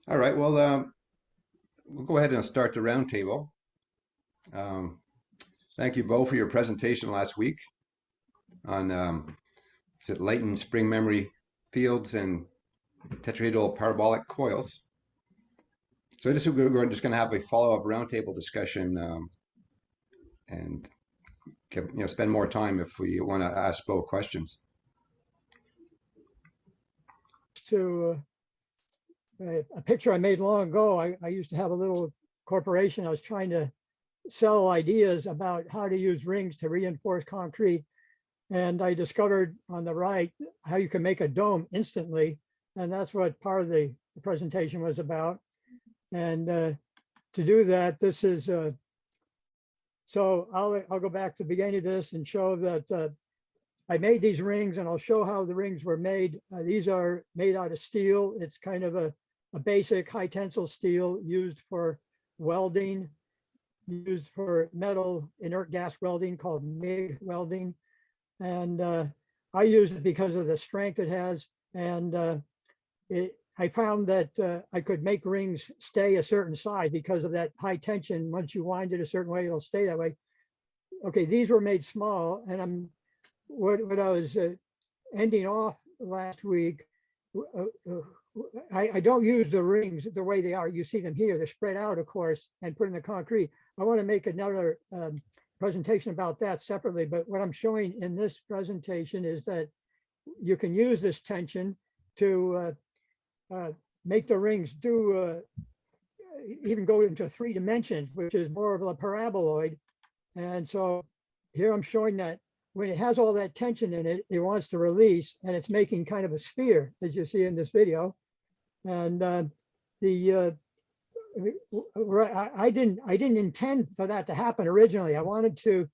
All right, well, we'll go ahead and start the roundtable. Um, Thank you both for your presentation last week on is it Latent Spring Memory Fields and Tetrahedral Parabolic Coils. So we're just going to have a follow-up roundtable discussion and spend more time if we want to ask both questions. To a picture I made long ago. I used to have a little corporation. I was trying to sell ideas about how to use rings to reinforce concrete. And I discovered on the right how you can make a dome instantly. And that's what part of the presentation was about. And to do that, this is, so I'll go back to the beginning of this and show that I made these rings, and I'll show how the rings were made. These are made out of steel. It's kind of a basic high tensile steel used for welding, used for metal inert gas welding called MIG welding. And I use it because of the strength it has. And I found that I could make rings stay a certain size because of that high tension. Once you wind it a certain way, it'll stay that way. Okay, these were made small, and what I was ending off last week, I don't use the rings the way they are. You see them here, they're spread out, of course, and put in the concrete. I want to make another presentation about that separately, but what I'm showing in this presentation is that you can use this tension to make the rings do even go into 3 dimensions, which is more of a paraboloid. And so here I'm showing that when it has all that tension in it, it wants to release, and it's making kind of a sphere, as you see in this video. And I didn't intend for that to happen originally. I wanted to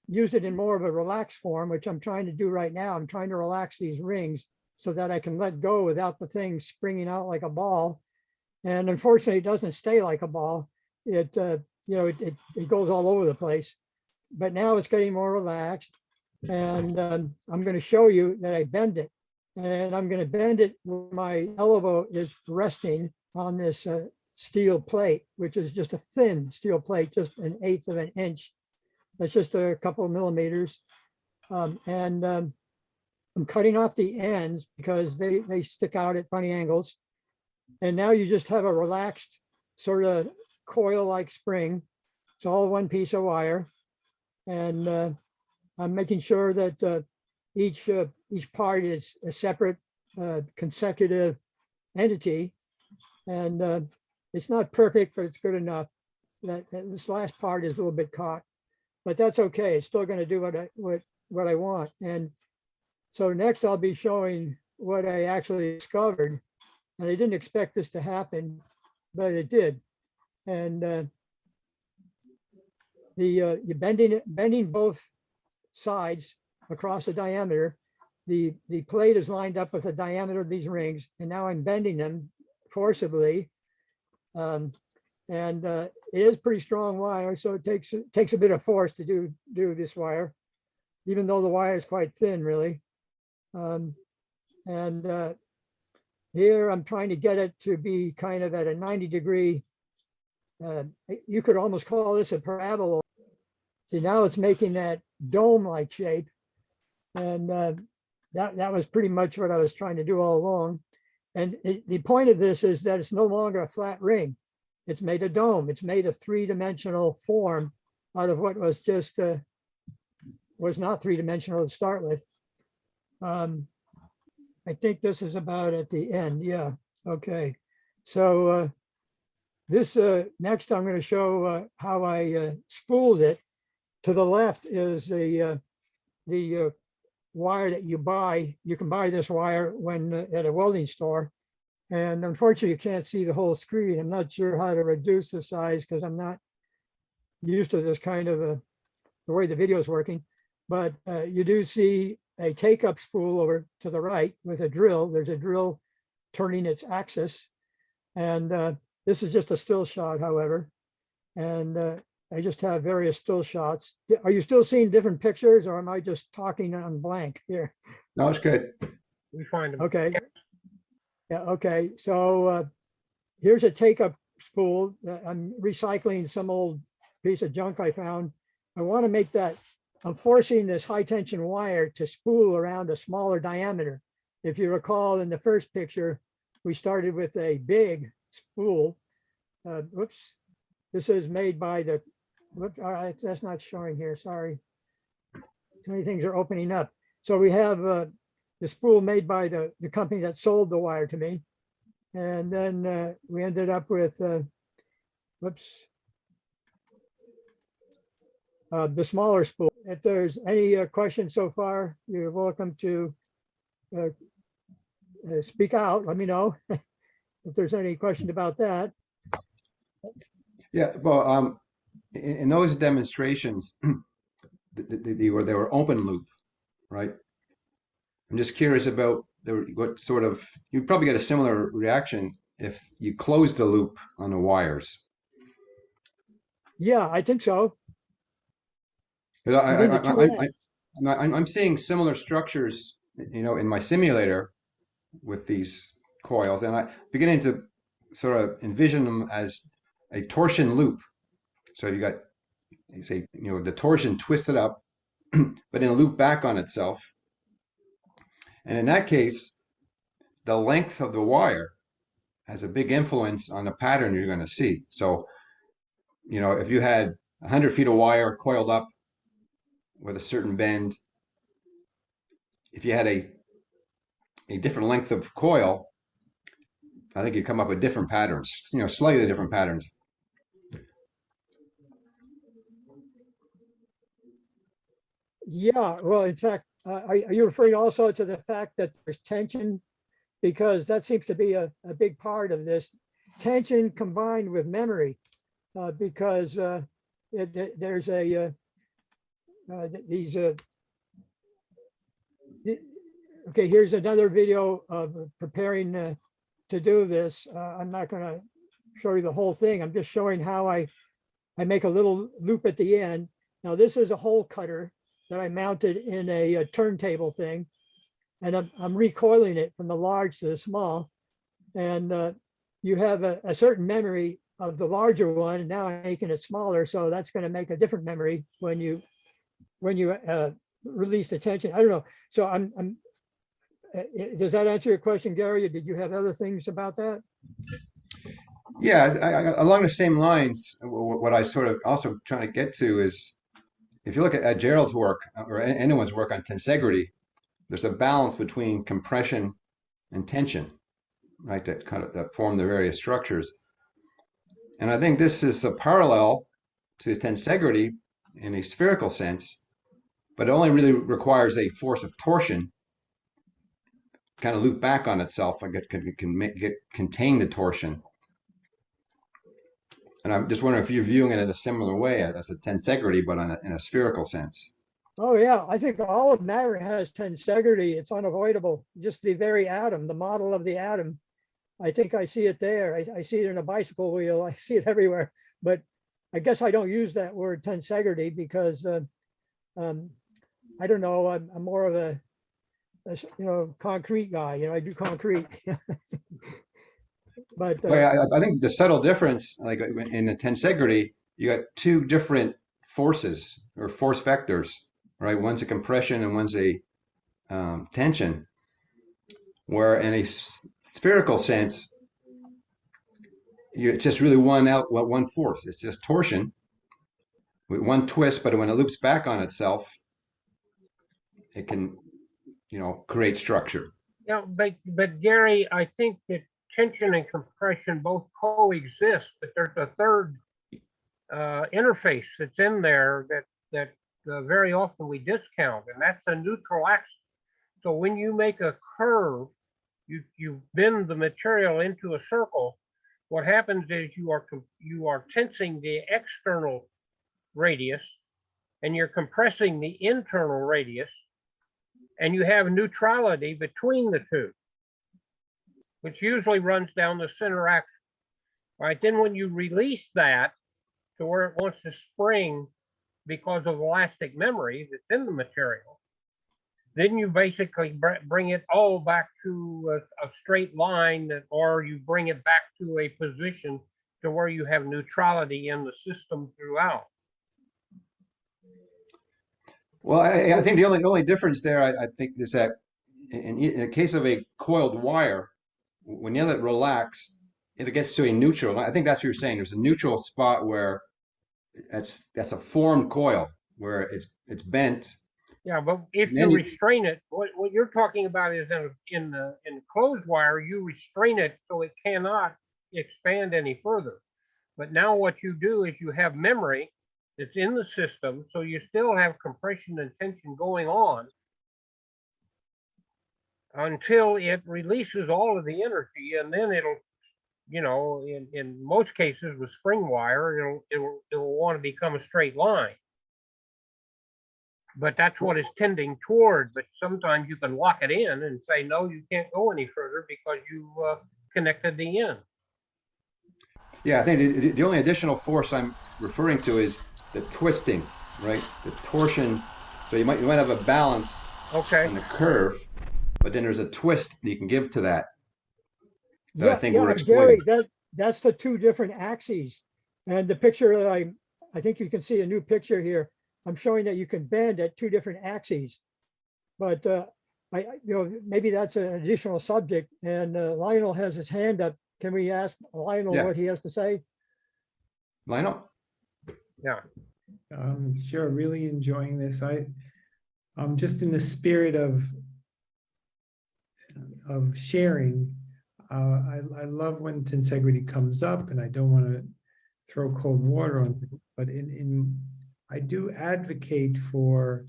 use it in more of a relaxed form, which I'm trying to do right now. I'm trying to relax these rings so that I can let go without the thing springing out like a ball. And unfortunately, it doesn't stay like a ball. It goes all over the place. But now it's getting more relaxed. And I'm going to show you that I bend it. And I'm going to bend it where my elbow is resting on this steel plate, which is just a thin steel plate, just 1/8 of an inch. That's just a couple of millimeters. I'm cutting off the ends because they stick out at funny angles. And now you just have a relaxed sort of coil-like spring. It's all one piece of wire. And I'm making sure that each part is a separate consecutive entity. And it's not perfect, but it's good enough. That this last part is a little bit caught, but that's okay. It's still going to do what I want. And so next I'll be showing what I actually discovered. And I didn't expect this to happen, but it did. And you're bending both sides across the diameter. The plate is lined up with the diameter of these rings, and now I'm bending them forcibly. It is pretty strong wire, so it takes a bit of force to do this wire, even though the wire is quite thin, really. Here I'm trying to get it to be kind of at a 90-degree. You could almost call this a parabola. See, now it's making that dome-like shape. And that was pretty much what I was trying to do all along. And the point of this is that it's no longer a flat ring. It's made a dome. It's made a 3-dimensional form out of what was just, was not 3-dimensional to start with. I think this is about at the end. Yeah, okay. So this next I'm going to show how I spooled it. To the left is the wire that you buy. You can buy this wire when at a welding store. And unfortunately, you can't see the whole screen. I'm not sure how to reduce the size because I'm not used to this kind of the way the video is working. But you do see a take-up spool over to the right with a drill. There's a drill turning its axis. And this is just a still shot, however. And I just have various still shots. Are you still seeing different pictures, or am I just talking on blank here? No, it's good. We find them. Okay. Yeah, okay. So here's a take-up spool. I'm recycling some old piece of junk I found. I want to make that, I'm forcing this high tension wire to spool around a smaller diameter. If you recall in the first picture, we started with a big spool. Whoops, this is made by the, whoops, all right, that's not showing here, sorry. Too many things are opening up. So we have the spool made by the company that sold the wire to me. And then we ended up with, whoops, the smaller spool. If there's any questions so far, you're welcome to speak out. Let me know if there's any question about that. Yeah, well, in those demonstrations, they were open loop, right? I'm just curious about what sort of, you'd probably get a similar reaction if you closed the loop on the wires. Yeah, I think so. 'Cause You mean the two ends? I'm seeing similar structures, you know, in my simulator with these coils, and I'm beginning to sort of envision them as a torsion loop. So you got, you say, you know, the torsion twisted up, but in a loop back on itself. And in that case, the length of the wire has a big influence on the pattern you're going to see. So, you know, if you had 100 feet of wire coiled up with a certain bend, if you had a different length of coil, I think you'd come up with different patterns, you know, slightly different patterns. Yeah, well, in fact, are you referring also to the fact that there's tension? Because that seems to be a big part of this tension combined with memory, because there's a these okay, here's another video of preparing to do this. I'm not going to show you the whole thing. I'm just showing how I make a little loop at the end. Now this is a hole cutter that I mounted in a turntable thing, and I'm recoiling it from the large to the small. And you have a certain memory of the larger one, and now I'm making it smaller. So that's going to make a different memory when you release the tension. I don't know. So does that answer your question, Gary? Or did you have other things about that? Yeah, along the same lines, what I sort of also trying to get to is if you look at Gerald's work or anyone's work on tensegrity, there's a balance between compression and tension, right? That form the various structures. And I think this is a parallel to tensegrity in a spherical sense, but it only really requires a force of torsion kind of loop back on itself and contain the torsion. And I'm just wondering if you're viewing it in a similar way as a tensegrity, but in a spherical sense. Oh yeah, I think all of matter has tensegrity. It's unavoidable. Just the very atom, the model of the atom. I think I see it there. I see it in a bicycle wheel. I see it everywhere. But I guess I don't use that word tensegrity because I don't know. I'm more of a concrete guy. I do concrete. But Well, I think the subtle difference, like in the tensegrity, you got two different forces or force vectors, right? One's a compression and one's a tension. Where in a spherical sense, it's just really one force. It's just torsion with one twist, but when it loops back on itself, it can, you know, create structure. Yeah, but Gary, I think that tension and compression both coexist, but there's a third interface that's in there that very often we discount, and that's a neutral axis. So when you make a curve, you bend the material into a circle. What happens is you are tensing the external radius, and you're compressing the internal radius, and you have neutrality between the two, which usually runs down the center axis. Right, then when you release that to where it wants to spring because of elastic memory that's in the material, then you basically bring it all back to a straight line, or you bring it back to a position to where you have neutrality in the system throughout. Well, I think the only difference there, I think, is that in the case of a coiled wire, when you let it relax, it gets to a neutral. I think that's what you're saying. There's a neutral spot where that's a formed coil where it's bent. Yeah, but if And you then you, restrain it, what you're talking about is in the closed wire, you restrain it so it cannot expand any further. But now what you do is you have memory that's in the system, so you still have compression and tension going on until it releases all of the energy, and then it'll, you know, in most cases with spring wire, it'll want to become a straight line. But that's what it's tending toward. But sometimes you can lock it in and say, no, you can't go any further because you connected the end. yeah, I think the only additional force I'm referring to is the twisting, right? The torsion. So you might have a balance Okay. on the curve, but then there's a twist that you can give to that I Yeah, think yeah, we're Gary, exploiting. that's the two different axes. And the picture that I think you can see a new picture here. I'm showing that you can bend at two different axes. But maybe that's an additional subject. And Lionel has his hand up. Can we ask Lionel Yeah, what he has to say? Lionel? Yeah. Sure, really enjoying this. I'm just in the spirit of sharing. I love when tensegrity comes up, and I don't want to throw cold water on it, but I do advocate for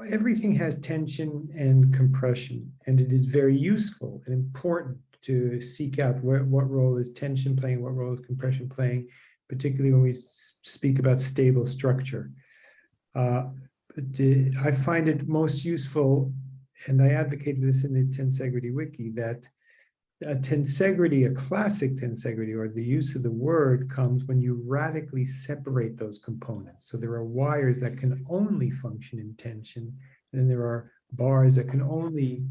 everything has tension and compression, and it is very useful and important to seek out what role is tension playing, what role is compression playing, particularly when we speak about stable structure. But I find it most useful, and I advocate this in the tensegrity wiki, that a tensegrity, a classic tensegrity, or the use of the word, comes when you radically separate those components. So there are wires that can only function in tension, and there are bars that can only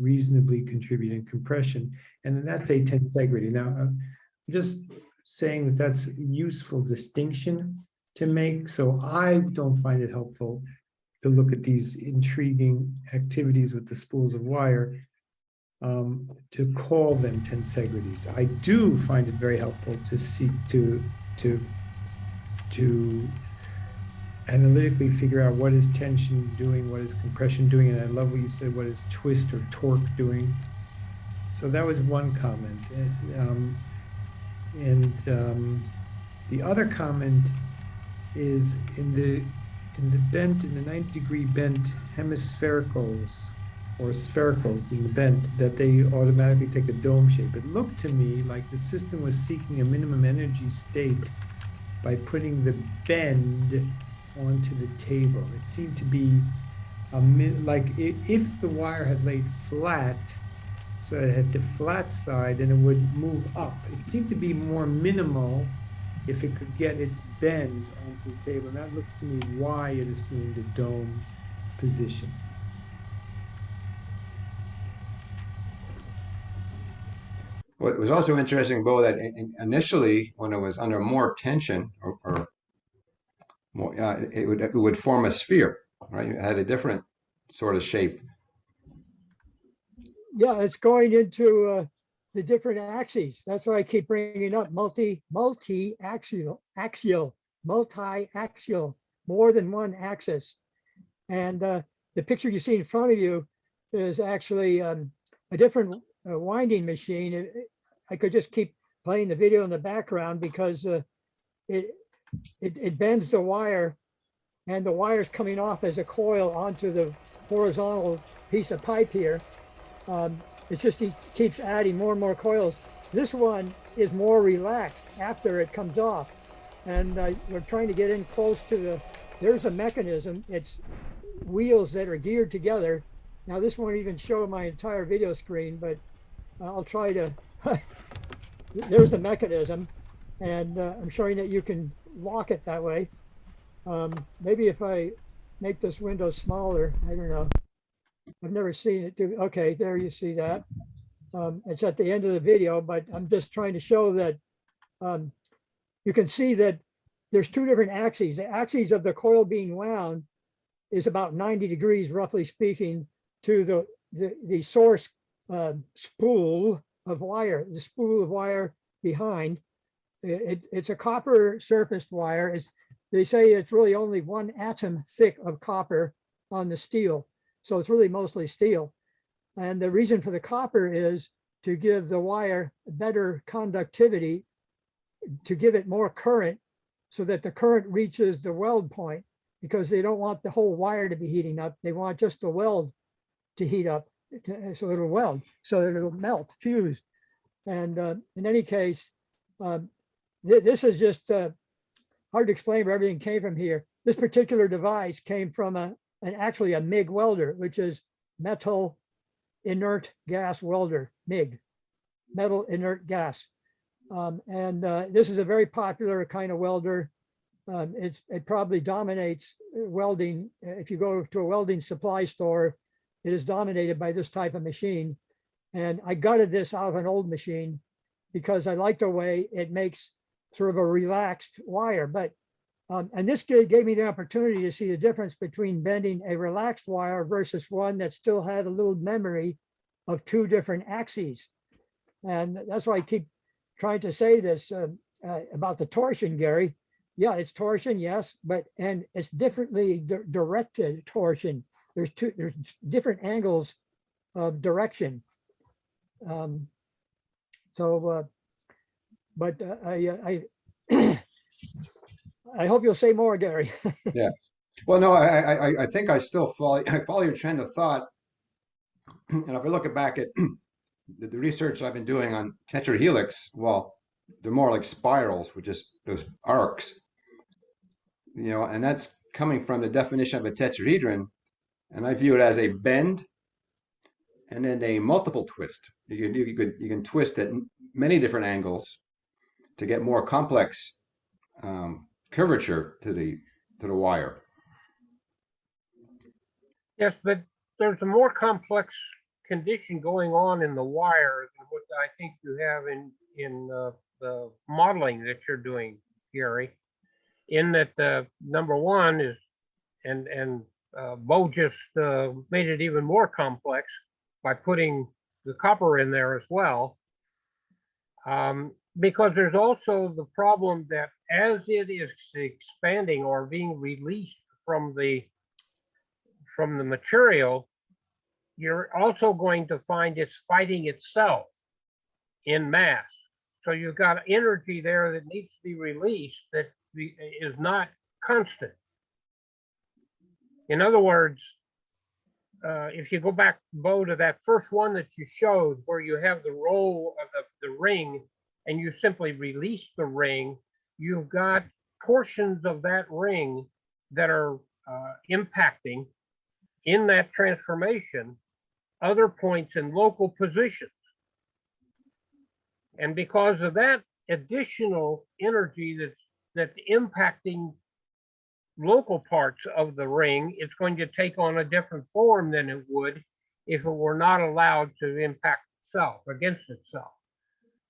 reasonably contribute in compression, and then that's a tensegrity. Now, I'm just saying that that's a useful distinction to make, so I don't find it helpful to look at these intriguing activities with the spools of wire to call them tensegrities. I do find it very helpful to seek to analytically figure out what is tension doing, what is compression doing, and I love what you said, what is twist or torque doing. So that was one comment. The other comment is in the 90-degree bent hemisphericals or sphericals in the bent, that they automatically take a dome shape. It looked to me like the system was seeking a minimum energy state by putting the bend onto the table. It seemed to be like if the wire had laid flat, so it had the flat side, and it would move up. It seemed to be more minimal if it could get its bend onto the table. And that looks to me why it assumed a dome position. What was also interesting, Bo, that initially when it was under more tension or more, it would form a sphere, right? It had a different sort of shape. Yeah, it's going into the different axes. That's why I keep bringing up multi-axial, more than one axis. And the picture you see in front of you is actually a different winding machine. I could just keep playing the video in the background because it bends the wire, and the wire's coming off as a coil onto the horizontal piece of pipe here. It's just he keeps adding more and more coils. This one is more relaxed after it comes off. And we're trying to get in close to there's a mechanism. It's wheels that are geared together. Now this won't even show my entire video screen, but I'll try to, there's a mechanism, and I'm showing that you can lock it that way. Maybe if I make this window smaller. I don't know. I've never seen it do. Okay, there you see that. It's at the end of the video, but I'm just trying to show that you can see that there's two different axes. The axis of the coil being wound is about 90 degrees, roughly speaking, to the source spool of wire, the spool of wire behind. It's a copper surfaced wire. They say it's really only 1 atom thick of copper on the steel. So it's really mostly steel. And the reason for the copper is to give the wire better conductivity, to give it more current so that the current reaches the weld point, because they don't want the whole wire to be heating up. They want just the weld to heat up so it'll weld, so that it'll melt, fuse. And in any case, this is just hard to explain where everything came from here. This particular device came from actually a MIG welder, which is metal inert gas welder, MIG, metal inert gas. This is a very popular kind of welder. It probably dominates welding. If you go to a welding supply store, it is dominated by this type of machine. And I gutted this out of an old machine because I like the way it makes sort of a relaxed wire. But and this gave me the opportunity to see the difference between bending a relaxed wire versus one that still had a little memory of 2 different axes. And that's why I keep trying to say this about the torsion, Gary. Yeah, it's torsion, yes, and it's differently directed torsion. There's different angles of direction. But I hope you'll say more, Gary. Yeah. Well, no, I think I still follow your trend of thought. And if I look back at the research I've been doing on tetrahelix, well, they're more like spirals with just those arcs, and that's coming from the definition of a tetrahedron. And I view it as a bend and then a multiple twist. You can twist at many different angles to get more complex curvature to the wire. Yes, but there's a more complex condition going on in the wire than what I think you have in the modeling that you're doing, Gary. In that number one is, and Bo just made it even more complex by putting the copper in there as well. Because there's also the problem that as it is expanding or being released from the material, you're also going to find it's fighting itself in mass. So you've got energy there that needs to be released that is not constant. In other words, if you go back, Bo, to that first one that you showed where you have the roll of the ring and you simply release the ring, you've got portions of that ring that are impacting in that transformation other points in local positions. And because of that additional energy that's impacting local parts of the ring, it's going to take on a different form than it would if it were not allowed to impact itself, against itself.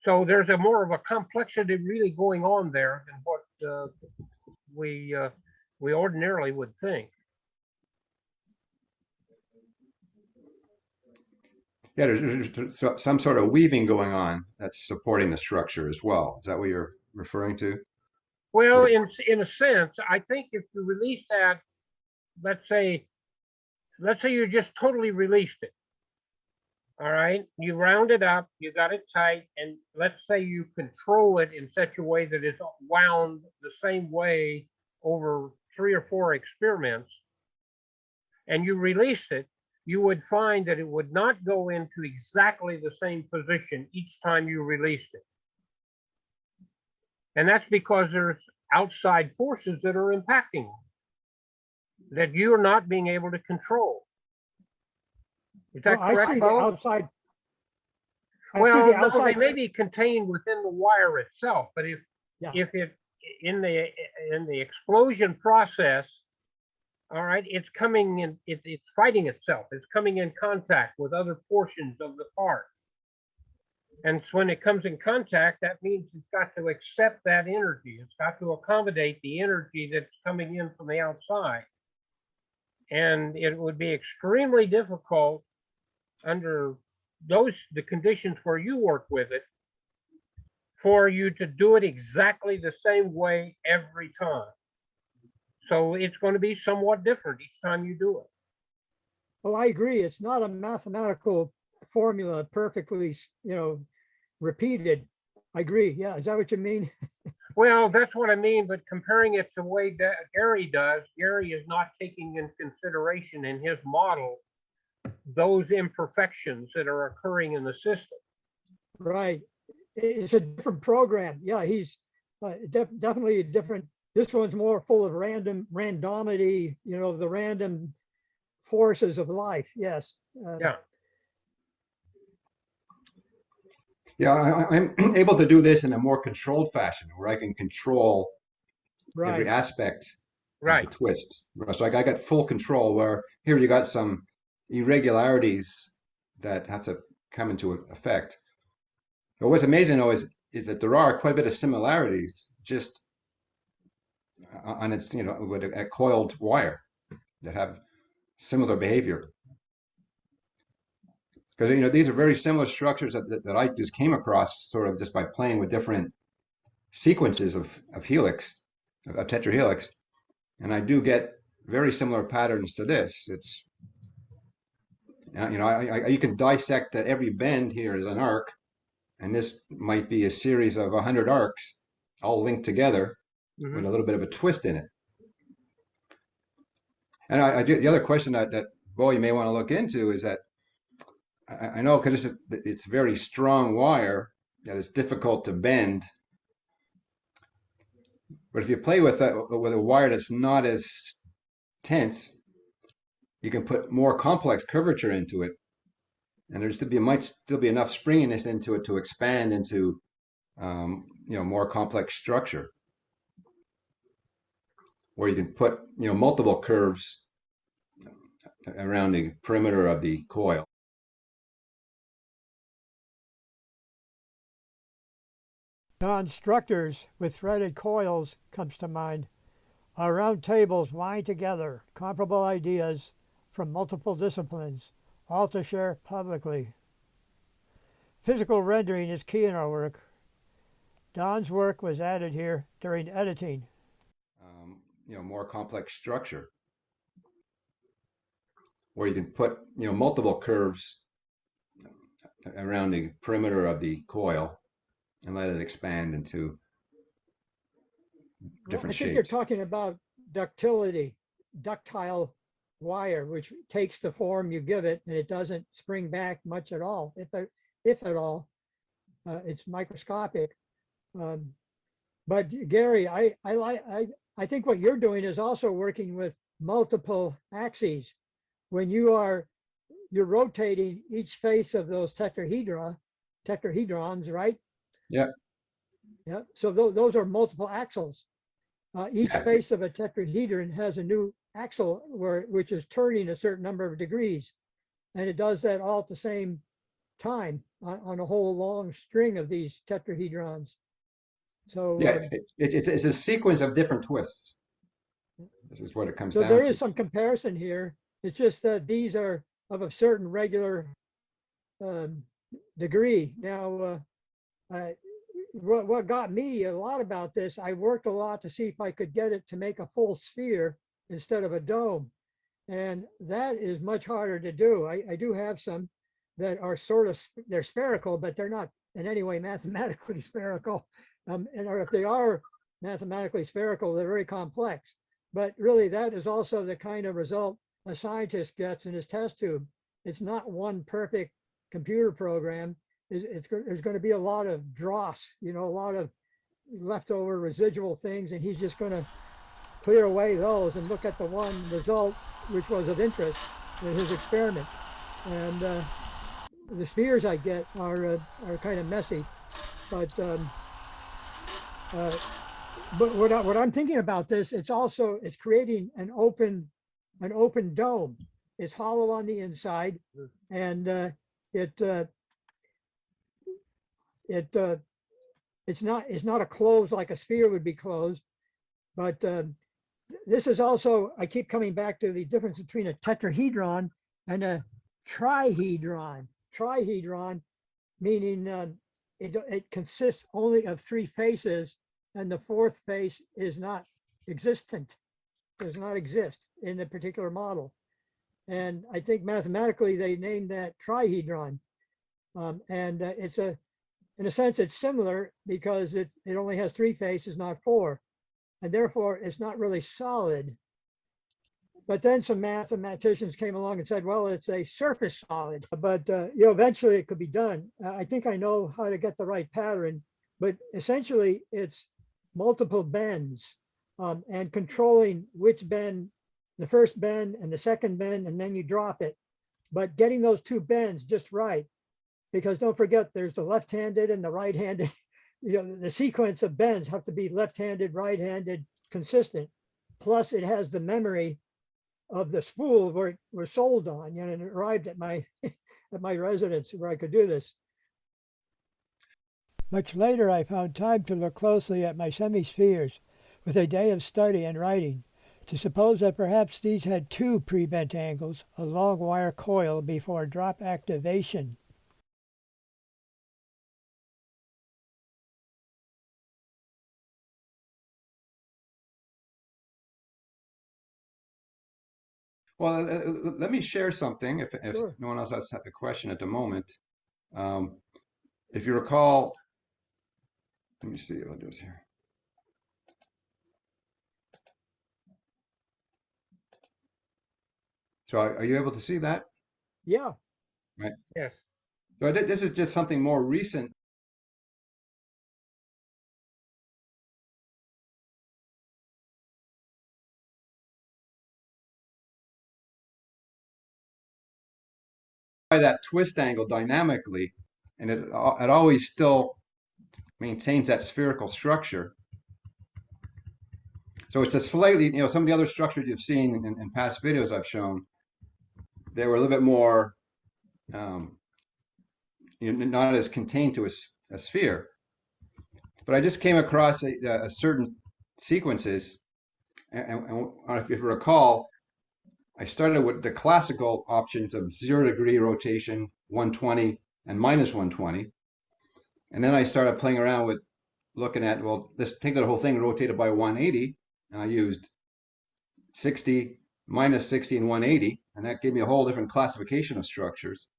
So there's a more of a complexity really going on there than what we ordinarily would think. Yeah, there's some sort of weaving going on that's supporting the structure as well. Is that what you're referring to? Well, in a sense, I think if you release that, let's say you just totally released it. All right, you round it up, you got it tight, and let's say you control it in such a way that it's wound the same way over 3 or 4 experiments, and you released it, you would find that it would not go into exactly the same position each time you released it. And that's because there's outside forces that are impacting that you're not being able to control. Is that correct, I see Bo? the outside. Well, no, they may be contained within the wire itself, but if it in the explosion process, all right, it's coming in, it's fighting itself. It's coming in contact with other portions of the part. And so when it comes in contact, that means it's got to accept that energy. It's got to accommodate the energy that's coming in from the outside. And it would be extremely difficult under the conditions where you work with it for you to do it exactly the same way every time. So it's going to be somewhat different each time you do it. Oh, I agree. It's not a mathematical formula perfectly, repeated. I agree. Yeah. Is that what you mean? Well, that's what I mean, but comparing it to the way that Gary does, Gary is not taking into consideration in his model those imperfections that are occurring in the system. Right. It's a different program. Yeah, he's definitely a different. This one's more full of randomity, the random forces of life. Yes. Yeah. Yeah, I'm able to do this in a more controlled fashion where I can control every Right. aspect of Right. the twist. So I got full control where here you got some irregularities that have to come into effect. But what's amazing though is that there are quite a bit of similarities just on its, with a coiled wire that have similar behavior. Because these are very similar structures that I just came across sort of just by playing with different sequences of helix, of tetrahelix, and I do get very similar patterns to this. It's you can dissect that every bend here is an arc, and this might be a series of 100 arcs all linked together with a little bit of a twist in it. And the other question that Bo, you may want to look into is that I know because it's very strong wire that it's difficult to bend. But if you play with a wire that's not as tense, you can put more complex curvature into it, and might still be enough springiness into it to expand into more complex structure, where you can put multiple curves around the perimeter of the coil. Constructors with threaded coils comes to mind. Our round tables wind together comparable ideas from multiple disciplines, all to share publicly. Physical rendering is key in our work. Don's work was added here during editing. More complex structure, where you can put multiple curves around the perimeter of the coil and let it expand into different I think shapes. you're talking about ductility, ductile wire, which takes the form you give it and it doesn't spring back much at all, if at all. It's microscopic. But Gary, I think what you're doing is also working with multiple axes. When you're rotating each face of those tetrahedrons, right? Yeah. Yeah. So those are multiple axles. Each Yeah. face of a tetrahedron has a new axle which is turning a certain number of degrees, and it does that all at the same time on a whole long string of these tetrahedrons. So Yeah, it's a sequence of different twists. This is what it comes so down there to. is some comparison here. It's just that these are of a certain regular degree. Now, what got me a lot about this, I worked a lot to see if I could get it to make a full sphere instead of a dome. And that is much harder to do. I do have some that are they're spherical, but they're not in any way mathematically spherical. Or if they are mathematically spherical, they're very complex. But really, that is also the kind of result a scientist gets in his test tube. It's not one perfect computer program. There's going to be a lot of dross, a lot of leftover residual things, and he's just going to clear away those and look at the one result which was of interest in his experiment. And the spheres I get are kind of messy, but what I'm thinking about this, it's creating an open an open dome. It's hollow on the inside, and it's not a closed like a sphere would be closed, but this is also, I keep coming back to the difference between a tetrahedron and a trihedron. Trihedron meaning it consists only of three faces, and the fourth face is not existent, does not exist in the particular model. And I think mathematically they named that trihedron. And in a sense, it's similar because it only has three faces, not four. And therefore, it's not really solid. But then some mathematicians came along and said, well, it's a surface solid. But eventually it could be done. I think I know how to get the right pattern. But essentially, it's multiple bends and controlling which bend, the first bend and the second bend, and then you drop it. But getting those two bends just right, because don't forget, there's the left-handed and the right-handed. The sequence of bends have to be left-handed, right-handed, consistent. Plus, it has the memory of the spool where it was sold on, and it arrived at my at my residence where I could do this. Much later, I found time to look closely at my semispheres with a day of study and writing, to suppose that perhaps these had two pre-bent angles, a long wire coil before drop activation. Well, let me share something if Sure. no one else has a question at the moment. If you recall, let me see what I'll do this here. So are you able to see that? Yeah. Right. Yes. So this is just something more recent. By that twist angle dynamically, and it always still maintains that spherical structure. So it's a slightly, some of the other structures you've seen in past videos I've shown, they were a little bit more, not as contained to a sphere. But I just came across a certain sequences, and if you recall, I started with the classical options of 0-degree rotation, 120, and minus 120. And then I started playing around with looking at, well, let's take the whole thing rotated by 180. And I used 60, minus 60, and 180. And that gave me a whole different classification of structures.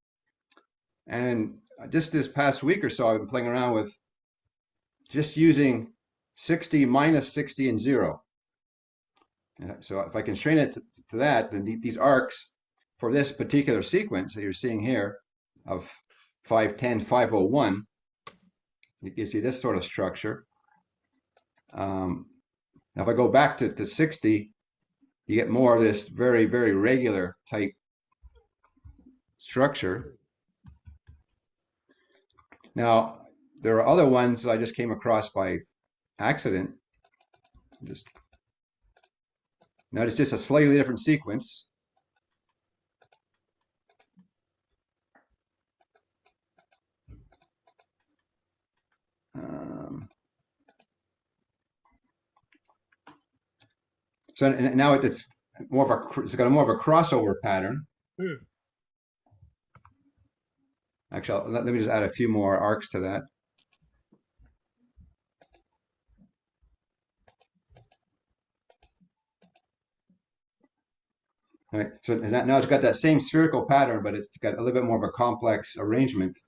And just this past week or so, I've been playing around with just using 60, minus 60, and 0. And so if I constrain it to that, then these arcs for this particular sequence that you're seeing here of 510, 501, it gives you this sort of structure. Now, if I go back to 60, you get more of this very, very regular type structure. Now, there are other ones I just came across by accident. Now it's just a slightly different sequence. So now it's more of it's got more of a crossover pattern. Actually, let me just add a few more arcs to that. All right, so now it's got that same spherical pattern, but it's got a little bit more of a complex arrangement.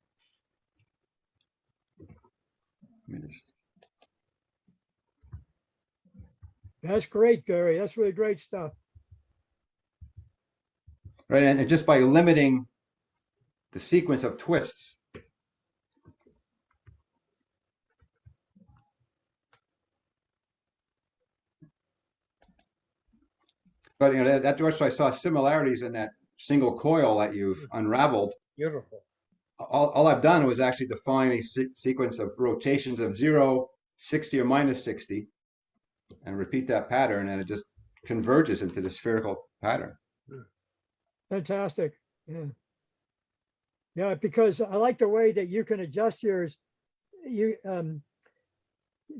Let me just... That's great, Gary. That's really great stuff. Right, and just by limiting the sequence of twists, but that's where I saw similarities in that single coil that you've unraveled. Beautiful. All I've done was actually define a sequence of rotations of 0, 60, or minus 60, and repeat that pattern, and it just converges into the spherical pattern. Fantastic. Yeah. Yeah, because I like the way that you can adjust yours. You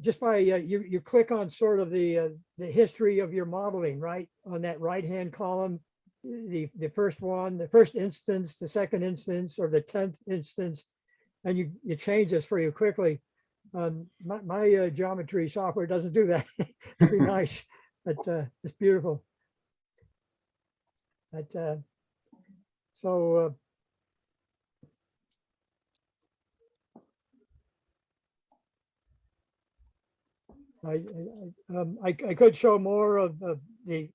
just by you click on sort of the history of your modeling, right? On that right-hand column, the first one, the first instance, the second instance, or the 10th instance, and you change this pretty quickly. My geometry software doesn't do that. It'd be nice, but it's beautiful. But so I could show more of the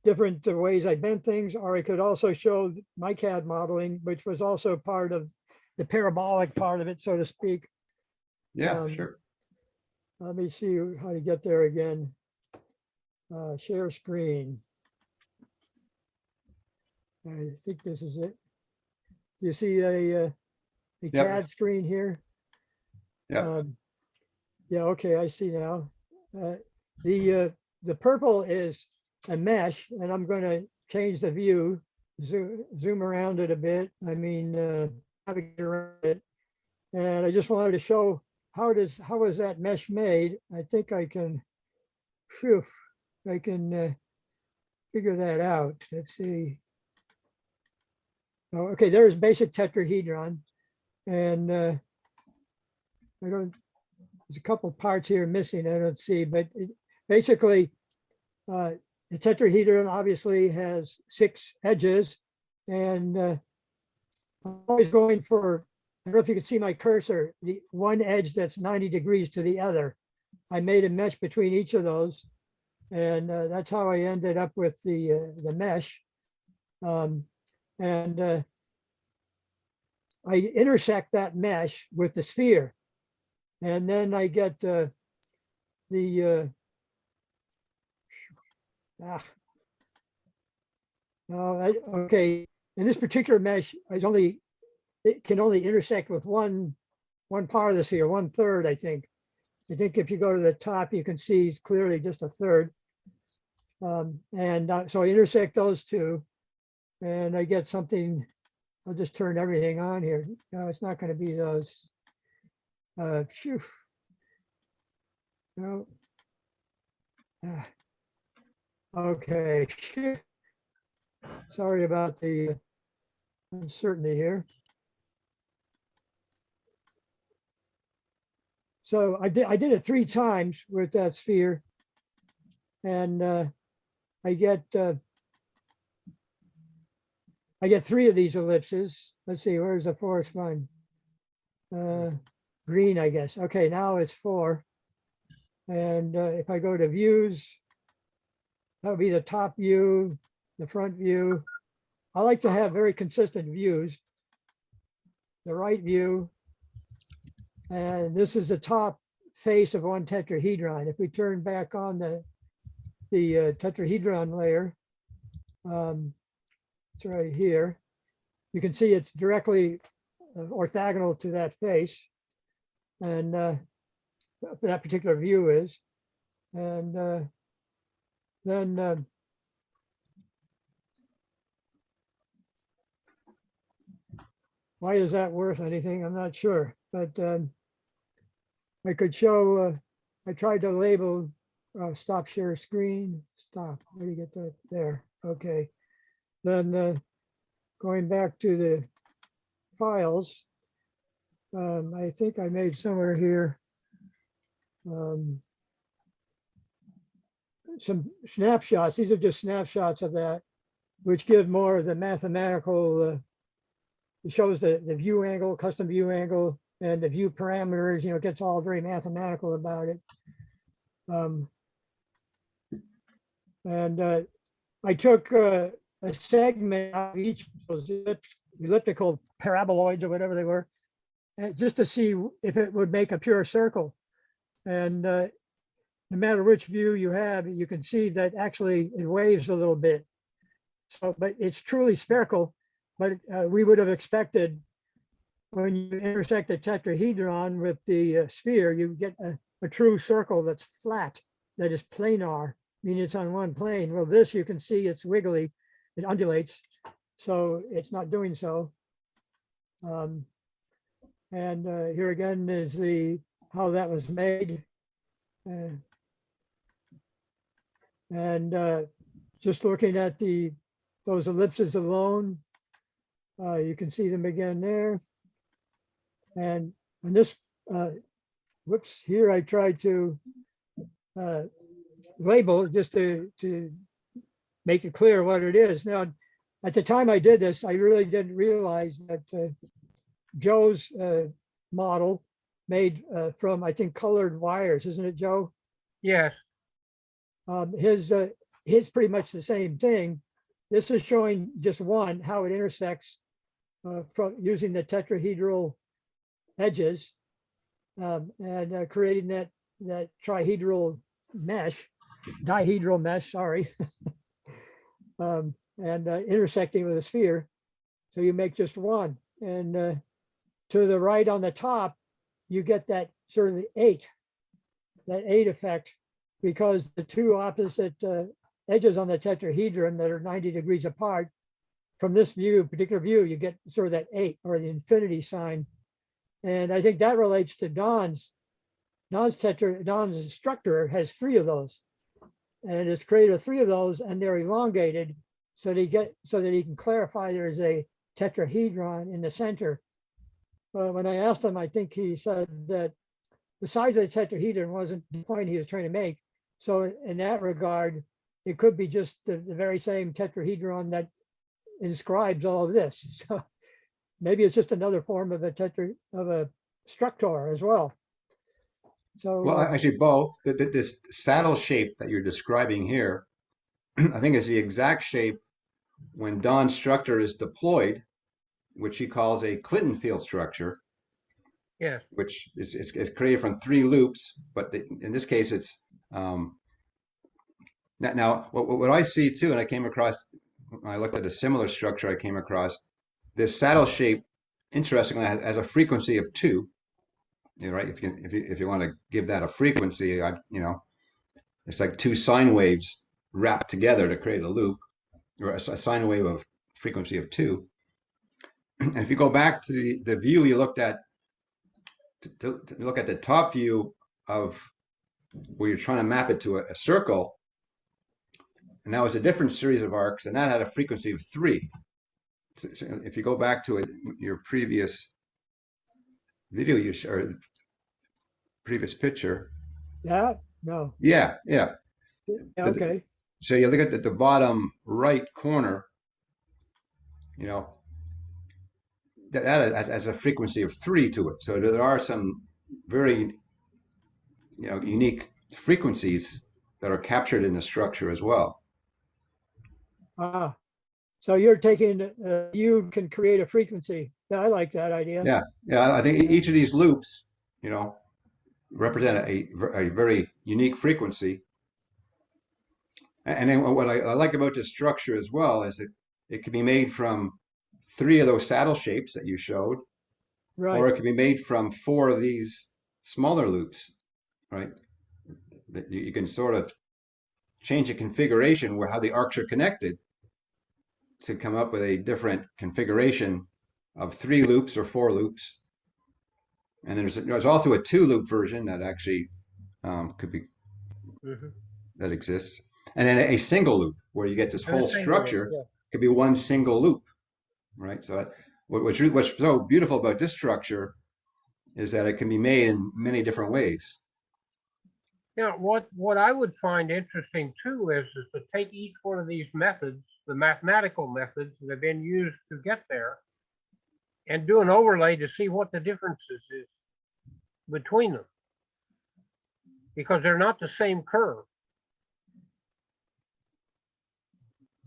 different ways I bent things, or I could also show my CAD modeling, which was also part of the parabolic part of it, so to speak. Yeah, sure. Let me see how to get there again. Share screen. I think this is it. Do you see the Yep. CAD screen here? Yeah. Yeah, okay, I see now. The purple is a mesh, and I'm going to change the view, zoom around it a bit. I mean, navigate around it. And I just wanted to show how is that mesh made. I think I can, phew, I can figure that out. Let's see. Oh, okay, there's basic tetrahedron. And I don't, there's a couple parts here missing, I don't see, but basically the tetrahedron obviously has 6 edges, and I'm always going for, I don't know if you can see my cursor, the one edge that's 90 degrees to the other. I made a mesh between each of those, and that's how I ended up with the mesh. I intersect that mesh with the sphere, and then I get okay. In this particular mesh, it can only intersect with one part of the sphere, 1/3, I think. I think if you go to the top, you can see it's clearly just a third. So I intersect those two, and I get something. I'll just turn everything on here. No, it's not going to be those. Phew. No. Okay. Phew. Sorry about the uncertainty here. So I did it 3 times with that sphere, and I get 3 of these ellipses. Let's see, where's the 4th one? Green, I guess. Okay, now it's 4. And if I go to views, that would be the top view, the front view. I like to have very consistent views. The right view, and this is the top face of one tetrahedron. If we turn back on the tetrahedron layer, it's right here. You can see it's directly orthogonal to that face, and that particular view is. And then why is that worth anything? I'm not sure, but I could show, I tried to label stop share screen, stop. How do you get that there? Okay. Then going back to the files, I think I made somewhere here some snapshots. These are just snapshots of that, which give more of the mathematical, it shows the view angle, custom view angle, and the view parameters. You know, it gets all very mathematical about it. I took a segment of each of those elliptical paraboloids or whatever they were, just to see if it would make a pure circle. And no matter which view you have, you can see that actually it waves a little bit. So, but it's truly spherical. But we would have expected when you intersect a tetrahedron with the sphere, you get a true circle that's flat, that is planar, meaning it's on one plane. Well, this you can see it's wiggly, it undulates, so it's not doing so. And here again is the how that was made. And just looking at those ellipses alone, you can see them again there. And this, whoops, here I tried to label just to make it clear what it is. Now, at the time I did this, I really didn't realize that Joe's model made from, I think, colored wires, isn't it, Joe? Yes. His pretty much the same thing. This is showing just one, how it intersects from using the tetrahedral edges and creating that dihedral mesh, sorry, and intersecting with a sphere. So you make just one. And to the right on the top, you get that sort of that eight effect, because the two opposite edges on the tetrahedron that are 90 degrees apart, from this particular view, you get sort of that 8 or the infinity sign. And I think that relates to Don's structure has 3 of those. And it's created 3 of those, and they're elongated so that he can clarify there's a tetrahedron in the center. When I asked him, I think he said that the size of the tetrahedron wasn't the point he was trying to make. So in that regard, it could be just the very same tetrahedron that inscribes all of this. So maybe it's just another form of a structor as well. So Well, actually, Bo, this saddle shape that you're describing here, I think is the exact shape when Don's structure is deployed, which he calls a Clinton field structure. Yes. Which is created from 3 loops, but in this case, it's now what I see too, and I came across when I looked at a similar structure, I came across this saddle shape. Interestingly, has a frequency of 2. You know, right? If you want to give that a frequency, it's like 2 sine waves wrapped together to create a loop, or a sine wave of frequency of 2. And if you go back to the view you looked at, to look at the top view of where you're trying to map it to a circle, and that was a different series of arcs, and that had a frequency of 3. So if you go back to your previous video or previous picture. yeah, no, Yeah. okay. So you look at the bottom right corner, that has a frequency of 3 to it. So there are some very, unique frequencies that are captured in the structure as well. So you're taking, you can create a frequency. Yeah, I like that idea. Yeah. I think each of these loops, represent a very unique frequency. And then what I like about this structure as well is that it can be made from 3 of those saddle shapes that you showed, Right. or it can be made from 4 of these smaller loops, right? That you can sort of change the configuration where how the arcs are connected to come up with a different configuration of 3 loops or 4 loops. And there's also a 2-loop version that actually could be that exists, and then a single loop where you get this whole structure. Yeah. Could be one single loop, right? So what's so beautiful about this structure is that it can be made in many different ways. Yeah, what I would find interesting too is to take each one of these methods, the mathematical methods that have been used to get there, and do an overlay to see what the differences is between them, because they're not the same curve.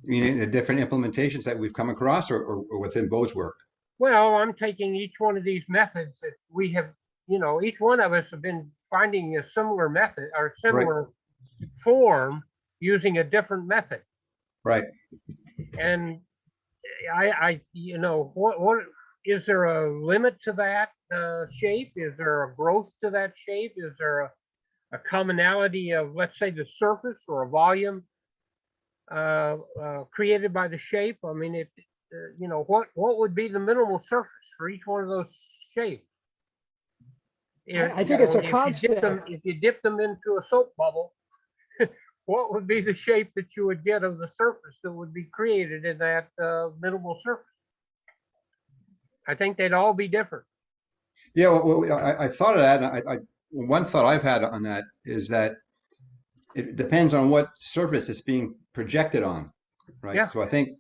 You mean the different implementations that we've come across, or within Bo's work? Well, I'm taking each one of these methods that we have, each one of us have been finding a similar method or similar form using a different method. Right. And what is there a limit to that shape? Is there a growth to that shape? Is there a commonality of, let's say, the surface or a volume created by the shape? I mean, you know, what would be the minimal surface for each one of those shapes? I think it's a If you dip them into a soap bubble, what would be the shape that you would get of the surface that would be created in that minimal surface? I think they'd all be different. Yeah, well, I thought of that. And one thought I've had on that is that it depends on what surface it's being projected on, right? Yeah. So I think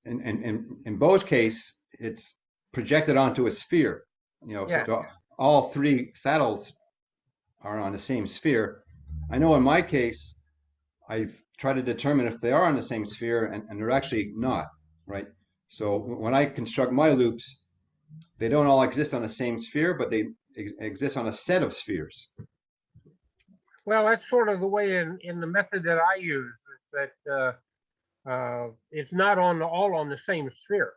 in Bo's case, it's projected onto a sphere. You know, Yeah. so all three saddles are on the same sphere. I know in my case, I've tried to determine if they are on the same sphere, and they're actually not, right? So when I construct my loops, they don't all exist on the same sphere, but they exist on a set of spheres. Well, that's sort of the way in the method that I use, is that it's not all on the same sphere.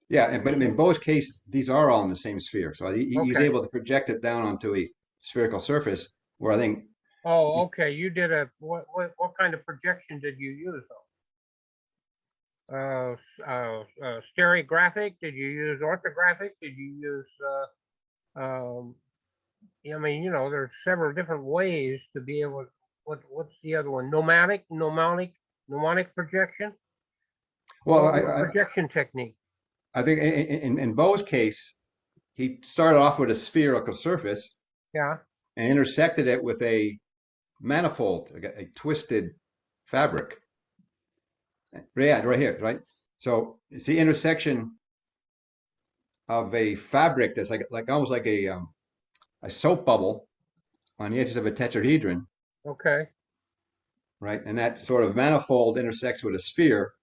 Yeah, but in Bo's case, these are all in the same sphere. So he's Okay. able to project it down onto a spherical surface, where I think, Oh, okay. You did what kind of projection did you use though? Stereographic? Did you use orthographic? Did you use I mean, you know, there's several different ways to be able. What's the other one? Mnemonic projection. well, What projection technique? I think in Bo's case, he started off with a spherical surface Yeah. and intersected it with a manifold, a twisted fabric. Yeah, right here, right? So it's the intersection of a fabric that's like almost like a soap bubble on the edges of a tetrahedron, Okay. right? And that sort of manifold intersects with a sphere.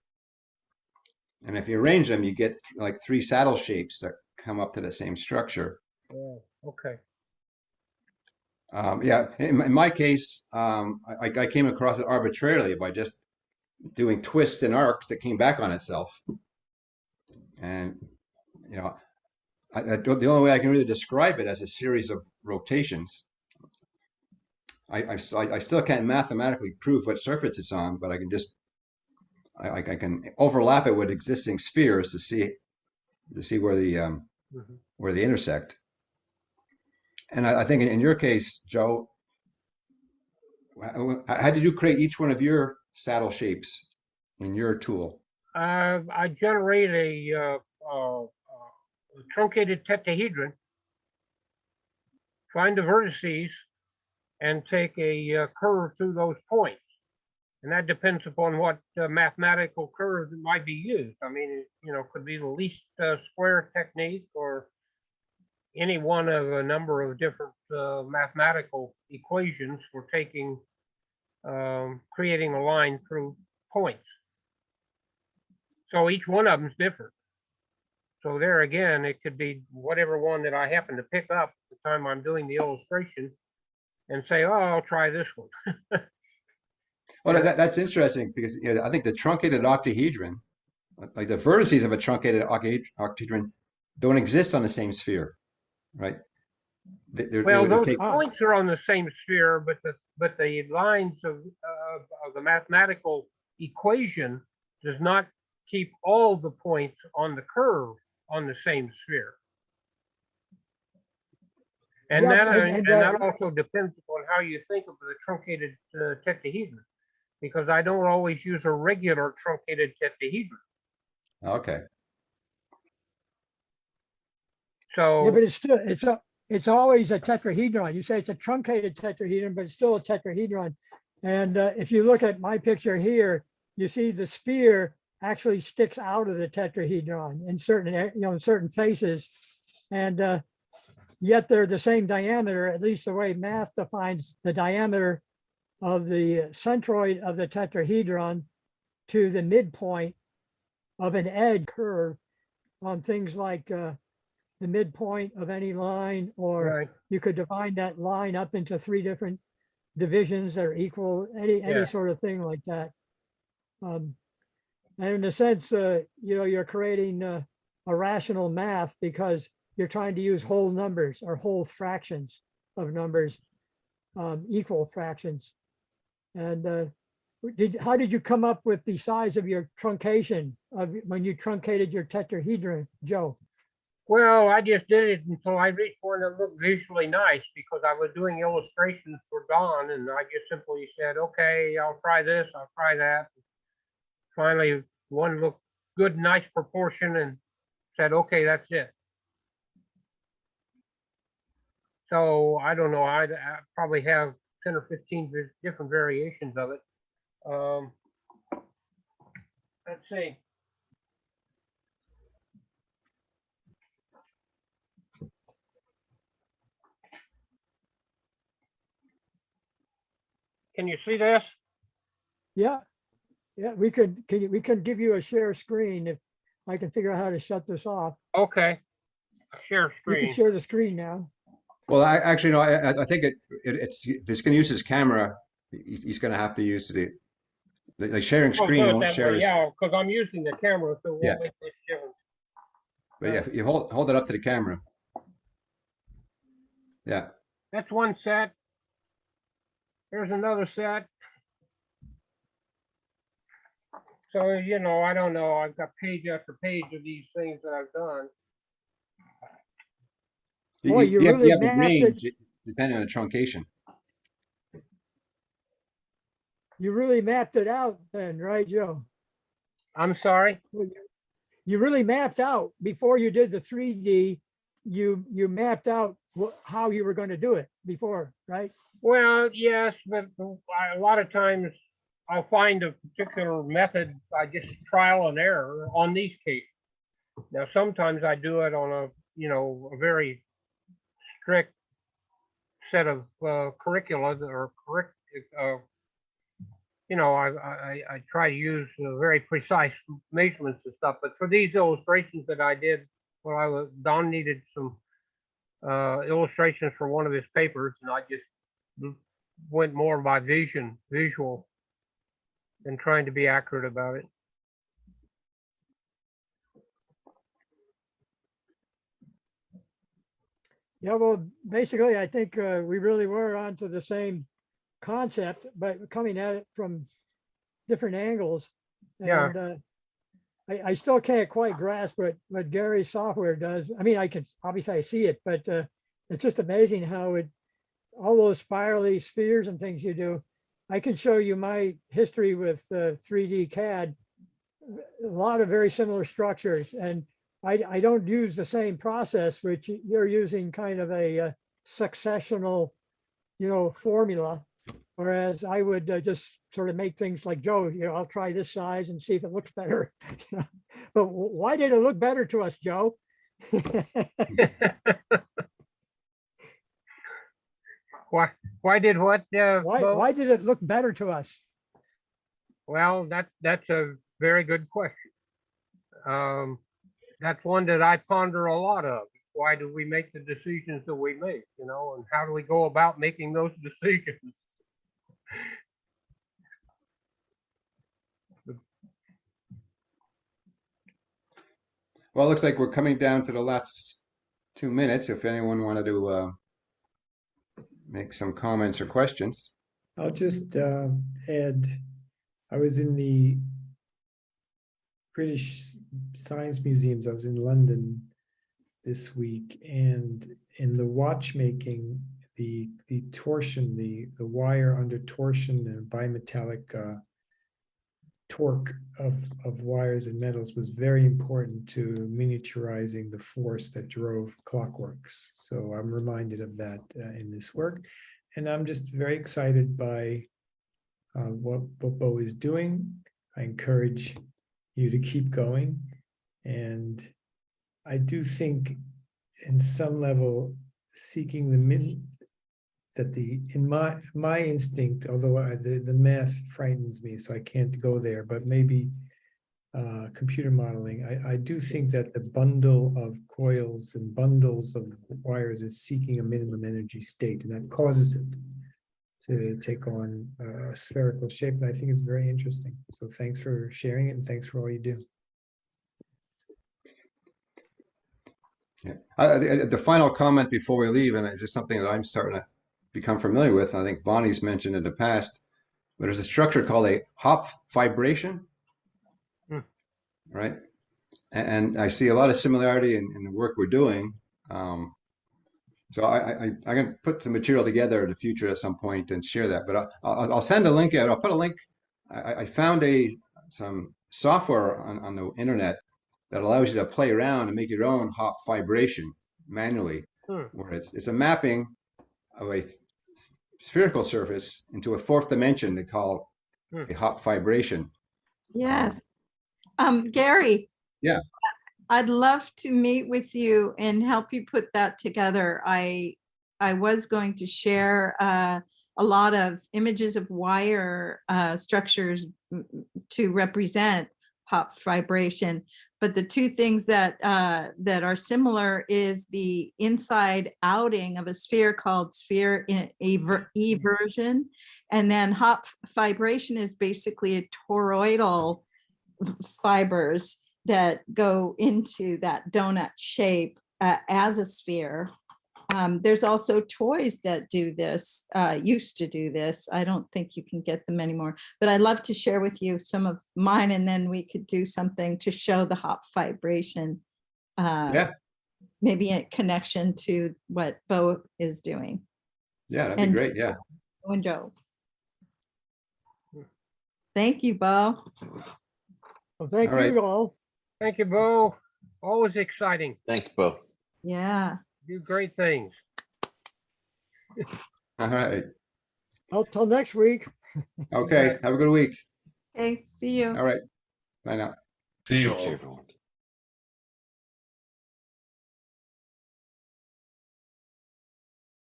And if you arrange them, you get like three saddle shapes that come up to the same structure. Oh, okay. Yeah, in my case, I came across it arbitrarily by just doing twists and arcs that came back on itself. And, you know, the only way I can really describe it as a series of rotations. I still can't mathematically prove what surface it's on, but I can just I can overlap it with existing spheres to see where they intersect. And I think in your case, Joe, how did you create each one of your saddle shapes in your tool? I generate a truncated tetrahedron, find the vertices, and take a curve through those points. And that depends upon what mathematical curve might be used. I mean, you know, could be the least square technique or any one of a number of different mathematical equations for taking, creating a line through points. So each one of them is different. So there again, it could be whatever one that I happen to pick up at the time I'm doing the illustration and say, oh, I'll try this one. Well, that's interesting because I think the truncated octahedron, like the vertices of a truncated octahedron, don't exist on the same sphere, right? Well, those points are on the same sphere, but the lines of the mathematical equation does not keep all the points on the curve on the same sphere. And that also depends upon how you think of the truncated tetrahedron, because I don't always use a regular truncated tetrahedron. Okay. Yeah, So but it's always a tetrahedron. You say it's a truncated tetrahedron, but it's still a tetrahedron. And if you look at my picture here, you see the sphere actually sticks out of the tetrahedron in certain, in certain faces. And yet they're the same diameter, at least the way math defines the diameter of the centroid of the tetrahedron to the midpoint of an edge curve on things like the midpoint of any line, or right. you could divide that line up into three different divisions that are equal, any sort of thing like that. And in a sense, you're creating a rational math because you're trying to use whole numbers or whole fractions of numbers, equal fractions. And how did you come up with the size of your truncation of when you truncated your tetrahedron, Joe? Well, I just did it until I reached one that looked visually nice because I was doing illustrations for Don, and I just simply said, okay, I'll try this, I'll try that. Finally, one looked good, nice proportion, and said, okay, that's it. So I don't know, I probably have 10 or 15 different variations of it. Let's see. Can you see this? Yeah, yeah, we could give you a share screen if I can figure out how to shut this off. Okay. Share You can screen. share the screen now. Well, actually, no, I think it's if he's going to use his camera, he's going to have to use the sharing Oh, screen do it won't that share way, his. yeah, because I'm using the camera, so it Yeah. won't make much difference. But yeah, you hold it up to the camera. Yeah. That's one set. There's another set. So, you know, I don't know. I've got page after page of these things that I've done. Boy, you really have a mapped it. range depending on the truncation. You really mapped it out then, right, Joe? I'm sorry. Well, you really mapped out before you did the 3D. You mapped out how you were going to do it before, right? Well, yes, but a lot of times I'll find a particular method. I just trial and error on these cases. Now, sometimes I do it on a very strict set of curricula or I try to use very precise measurements and stuff. But for these illustrations that I did, Don needed some illustrations for one of his papers, and I just went more by visual, than trying to be accurate about it. Yeah, well, basically, I think we really were onto the same concept, but coming at it from different angles. Yeah. And I still can't quite grasp what Gary's software does. I mean, I can obviously I see it, but it's just amazing how all those spirally spheres and things you do. I can show you my history with 3D CAD, a lot of very similar structures, and I don't use the same process, which you're using kind of a successional, formula. Whereas I would just sort of make things like Joe, I'll try this size and see if it looks better. But why did it look better to us, Joe? Why did what? Why did it look better to us? Well, that's a very good question. That's one that I ponder a lot of. Why do we make the decisions that we make, and how do we go about making those decisions? Well, it looks like we're coming down to the last 2 minutes. If anyone wanted to make some comments or questions. I'll just add, I was in the British Science Museums. I was in London this week, and in the watchmaking, the torsion, the wire under torsion and bimetallic torque of wires and metals was very important to miniaturizing the force that drove clockworks. So I'm reminded of that in this work. And I'm just very excited by what Bo is doing. I encourage you to keep going. And I do think in some level, seeking in my instinct, although the math frightens me, so I can't go there, but maybe computer modeling, I do think that the bundle of coils and bundles of wires is seeking a minimum energy state, and that causes it to take on a spherical shape. And I think it's very interesting. So thanks for sharing it, and thanks for all you do. Yeah. The final comment before we leave, and it's just something that I'm starting to become familiar with. I think Bonnie's mentioned in the past, but there's a structure called a Hopf vibration, Hmm. right? And I see a lot of similarity in the work we're doing. So I'm going to put some material together in the future at some point and share that. But I'll send a link out. I'll put a link. I found some software on the internet that allows you to play around and make your own hop vibration manually, Hmm. where it's a mapping of a spherical surface into a fourth dimension they call a hop vibration. Yes. Gary. Yeah. I'd love to meet with you and help you put that together. I was going to share a lot of images of wire structures to represent hop vibration, but the two things that that are similar is the inside outing of a sphere called sphere eversion, and then hop vibration is basically a toroidal fibers that go into that donut shape as a sphere. There's also toys that do this, used to do this. I don't think you can get them anymore, but I'd love to share with you some of mine, and then we could do something to show the hop vibration. Yeah. Maybe a connection to what Bo is doing. Yeah, that'd be great. Yeah. Bo and Joe. Thank you, Bo. Well, thank All right. you all. Thank you, Bo. Always exciting. Thanks, Bo. Yeah. Do great things. All right. Well, till next week. Okay. Have a good week. Okay, see you. All right. Bye now. See you all.